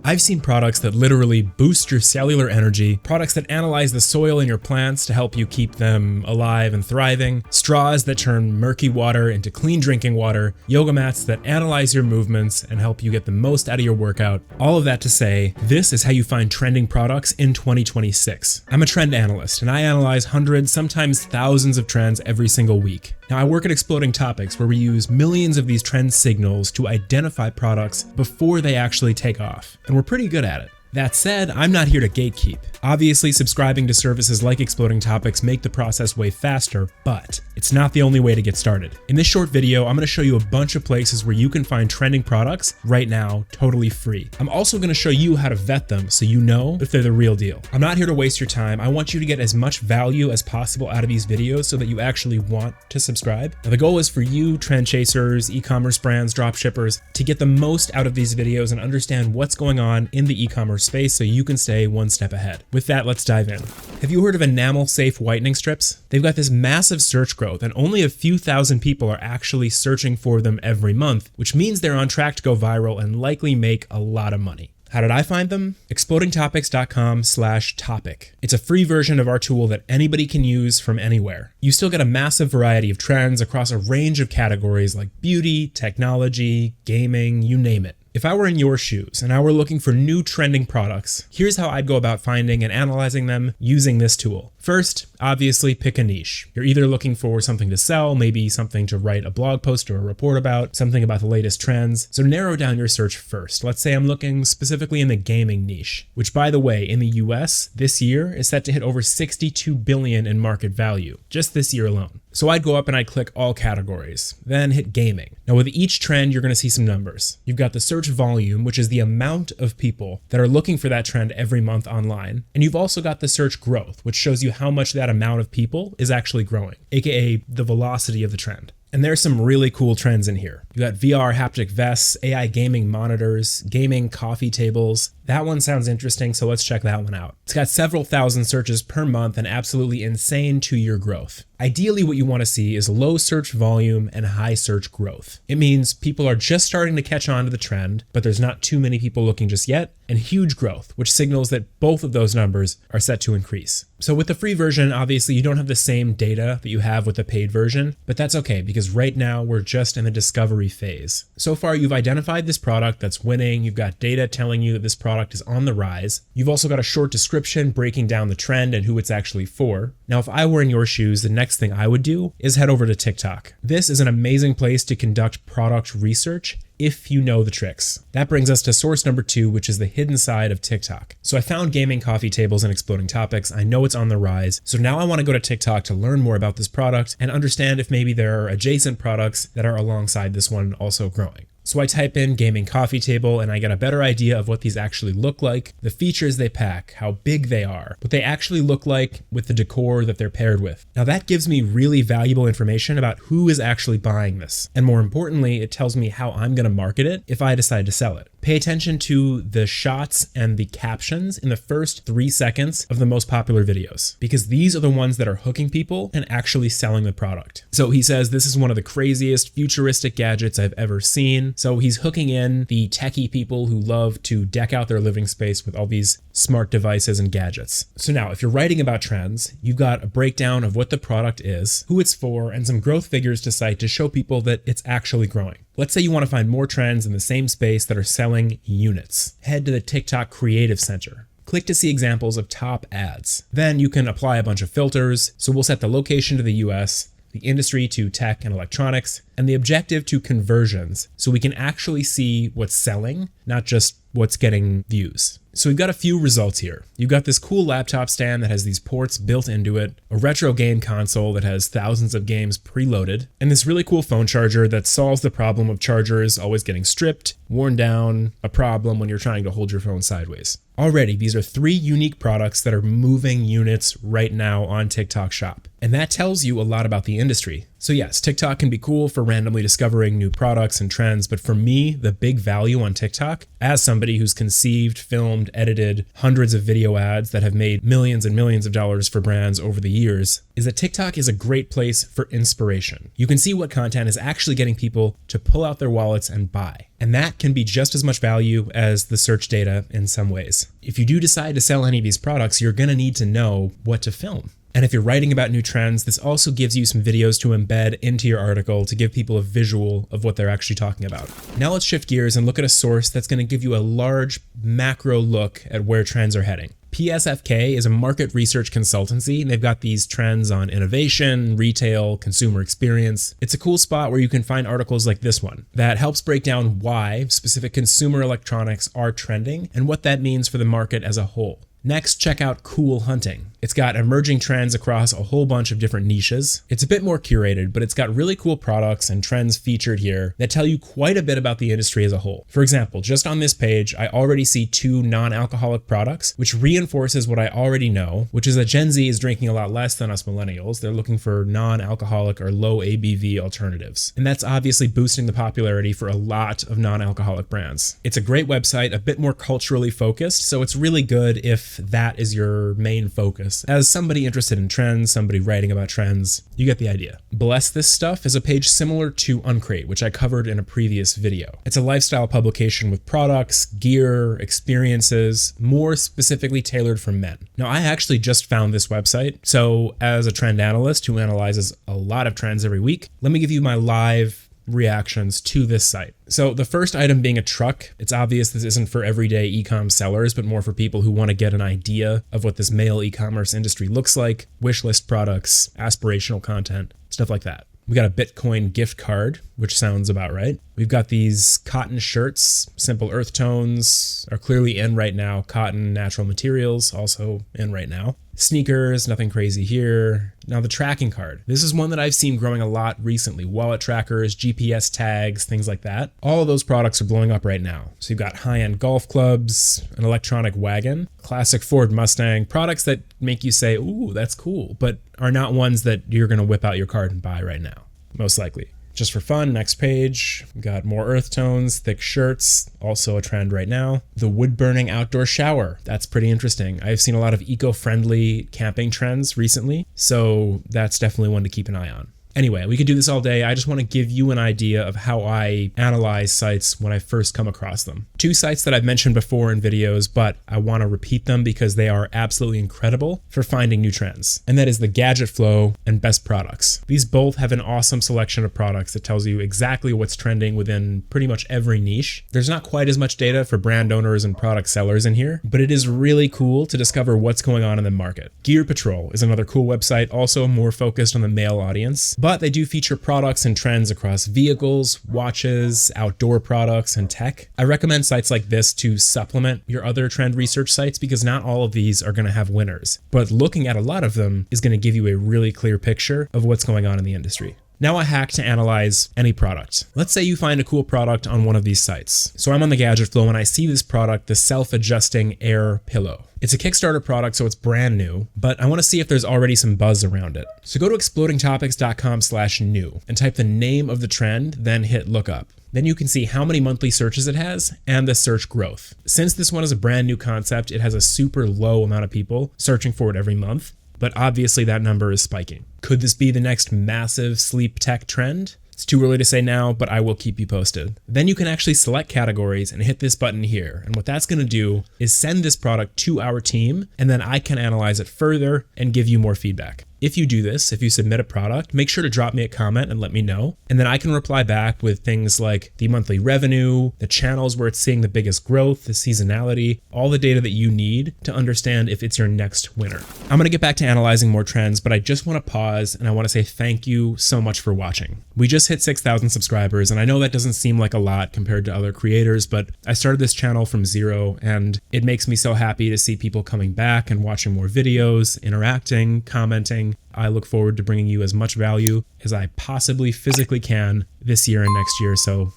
I've seen products that literally boost your cellular energy, products that analyze the soil in your plants to help you keep them alive and thriving, straws that turn murky water into clean drinking water, yoga mats that analyze your movements and help you get the most out of your workout. All of that to say, this is how you find trending products in 2026. I'm a trend analyst and I analyze hundreds, sometimes thousands of trends every single week. Now, I work at Exploding Topics, where we use millions of these trend signals to identify products before they actually take off, and we're pretty good at it. That said, I'm not here to gatekeep. Obviously, subscribing to services like Exploding Topics make the process way faster, but it's not the only way to get started. In this short video, I'm going to show you a bunch of places where you can find trending products right now, totally free. I'm also going to show you how to vet them so you know if they're the real deal. I'm not here to waste your time. I want you to get as much value as possible out of these videos so that you actually want to subscribe. Now, the goal is for you, trend chasers, e-commerce brands, dropshippers, to get the most out of these videos and understand what's going on in the e-commerce space so you can stay one step ahead. With that, let's dive in. Have you heard of enamel safe whitening strips? They've got this massive search growth and only a few thousand people are actually searching for them every month, which means they're on track to go viral and likely make a lot of money. How did I find them? explodingtopics.com/topic. It's a free version of our tool that anybody can use from anywhere. You still get a massive variety of trends across a range of categories like beauty, technology, gaming, you name it. If I were in your shoes and I were looking for new trending products, here's how I'd go about finding and analyzing them using this tool. First, obviously pick a niche. You're either looking for something to sell, maybe something to write a blog post or a report about, something about the latest trends. So narrow down your search first. Let's say I'm looking specifically in the gaming niche, which by the way, in the US this year is set to hit over 62 billion in market value, just this year alone. So I'd go up and I'd click all categories, then hit gaming. Now with each trend, you're going to see some numbers. You've got the search volume, which is the amount of people that are looking for that trend every month online. And you've also got the search growth, which shows you how much that amount of people is actually growing, aka the velocity of the trend. And there's some really cool trends in here. You got VR haptic vests, AI gaming monitors, gaming coffee tables. That one sounds interesting, so let's check that one out. It's got several thousand searches per month and absolutely insane 2-year growth. Ideally, what you want to see is low search volume and high search growth. It means people are just starting to catch on to the trend, but there's not too many people looking just yet, and huge growth, which signals that both of those numbers are set to increase. So with the free version, obviously you don't have the same data that you have with the paid version, but that's okay because right now we're just in the discovery phase. So far, you've identified this product that's winning. You've got data telling you that this product is on the rise. You've also got a short description breaking down the trend and who it's actually for. Now, if I were in your shoes, the next thing I would do is head over to TikTok. This is an amazing place to conduct product research if you know the tricks. That brings us to source number 2, which is the hidden side of TikTok. So I found gaming coffee tables and Exploding Topics. I know it's on the rise. So now I want to go to TikTok to learn more about this product and understand if maybe there are adjacent products that are alongside this one also growing. So I type in gaming coffee table and I get a better idea of what these actually look like, the features they pack, how big they are, what they actually look like with the decor that they're paired with. Now that gives me really valuable information about who is actually buying this. And more importantly, it tells me how I'm going to market it if I decide to sell it. Pay attention to the shots and the captions in the first 3 seconds of the most popular videos, because these are the ones that are hooking people and actually selling the product. So he says, this is one of the craziest futuristic gadgets I've ever seen. So he's hooking in the techie people who love to deck out their living space with all these smart devices and gadgets. So now, if you're writing about trends, you've got a breakdown of what the product is, who it's for, and some growth figures to cite to show people that it's actually growing. Let's say you want to find more trends in the same space that are selling units. Head to the TikTok Creative Center. Click to see examples of top ads. Then you can apply a bunch of filters. So we'll set the location to the US, the industry to tech and electronics, and the objective to conversions, so we can actually see what's selling, not just what's getting views. So we've got a few results here. You've got this cool laptop stand that has these ports built into it, a retro game console that has thousands of games preloaded, and this really cool phone charger that solves the problem of chargers always getting stripped, worn down, a problem when you're trying to hold your phone sideways. Already, these are 3 unique products that are moving units right now on TikTok Shop. And that tells you a lot about the industry. So yes, TikTok can be cool for randomly discovering new products and trends, but for me, the big value on TikTok, as somebody who's conceived, filmed, edited hundreds of video ads that have made millions and millions of dollars for brands over the years, is that TikTok is a great place for inspiration. You can see what content is actually getting people to pull out their wallets and buy. And that can be just as much value as the search data in some ways. If you do decide to sell any of these products, you're going to need to know what to film. And if you're writing about new trends, this also gives you some videos to embed into your article to give people a visual of what they're actually talking about. Now let's shift gears and look at a source that's going to give you a large macro look at where trends are heading. PSFK is a market research consultancy, and they've got these trends on innovation, retail, consumer experience. It's a cool spot where you can find articles like this one that helps break down why specific consumer electronics are trending and what that means for the market as a whole. Next, check out Cool Hunting. It's got emerging trends across a whole bunch of different niches. It's a bit more curated, but it's got really cool products and trends featured here that tell you quite a bit about the industry as a whole. For example, just on this page, I already see 2 non-alcoholic products, which reinforces what I already know, which is that Gen Z is drinking a lot less than us millennials. They're looking for non-alcoholic or low ABV alternatives. And that's obviously boosting the popularity for a lot of non-alcoholic brands. It's a great website, a bit more culturally focused, so it's really good if that is your main focus. As somebody interested in trends, somebody writing about trends, you get the idea. Bless This Stuff is a page similar to Uncrate, which I covered in a previous video. It's a lifestyle publication with products, gear, experiences, more specifically tailored for men. Now, I actually just found this website, so as a trend analyst who analyzes a lot of trends every week, let me give you my live reactions to this site. So the first item being a truck. It's obvious this isn't for everyday e-com sellers, but more for people who want to get an idea of what this male e-commerce industry looks like, wish list products, aspirational content, stuff like that. We got a Bitcoin gift card, which sounds about right. We've got these cotton shirts, simple earth tones are clearly in right now. Cotton, natural materials, also in right now. Sneakers, nothing crazy here. Now the tracking card. This is one that I've seen growing a lot recently. Wallet trackers, GPS tags, things like that. All of those products are blowing up right now. So you've got high-end golf clubs, an electronic wagon, classic Ford Mustang, products that make you say, ooh, that's cool, but are not ones that you're going to whip out your card and buy right now, most likely. Just for fun, next page, we've got more earth tones, thick shirts, also a trend right now. The wood-burning outdoor shower, that's pretty interesting. I've seen a lot of eco-friendly camping trends recently, so that's definitely one to keep an eye on. Anyway, we could do this all day. I just want to give you an idea of how I analyze sites when I first come across them. 2 sites that I've mentioned before in videos, but I want to repeat them because they are absolutely incredible for finding new trends. And that is the Gadget Flow and Best Products. These both have an awesome selection of products that tells you exactly what's trending within pretty much every niche. There's not quite as much data for brand owners and product sellers in here, but it is really cool to discover what's going on in the market. Gear Patrol is another cool website, also more focused on the male audience. But they do feature products and trends across vehicles, watches, outdoor products, and tech. I recommend sites like this to supplement your other trend research sites because not all of these are going to have winners. But looking at a lot of them is going to give you a really clear picture of what's going on in the industry. Now a hack to analyze any product. Let's say you find a cool product on one of these sites. So I'm on the Gadget Flow and I see this product, the self-adjusting air pillow. It's a Kickstarter product, so it's brand new, but I want to see if there's already some buzz around it. So go to explodingtopics.com/new and type the name of the trend, then hit look up. Then you can see how many monthly searches it has and the search growth. Since this one is a brand new concept, it has a super low amount of people searching for it every month, but obviously that number is spiking. Could this be the next massive sleep tech trend? It's too early to say now, but I will keep you posted. Then you can actually select categories and hit this button here. And what that's going to do is send this product to our team, and then I can analyze it further and give you more feedback. If you do this, if you submit a product, make sure to drop me a comment and let me know. And then I can reply back with things like the monthly revenue, the channels where it's seeing the biggest growth, the seasonality, all the data that you need to understand if it's your next winner. I'm going to get back to analyzing more trends, but I just want to pause and I want to say thank you so much for watching. We just hit 6,000 subscribers, and I know that doesn't seem like a lot compared to other creators, but I started this channel from zero, and it makes me so happy to see people coming back and watching more videos, interacting, commenting. I look forward to bringing you as much value as I possibly physically can this year and next year, so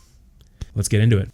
let's get into it.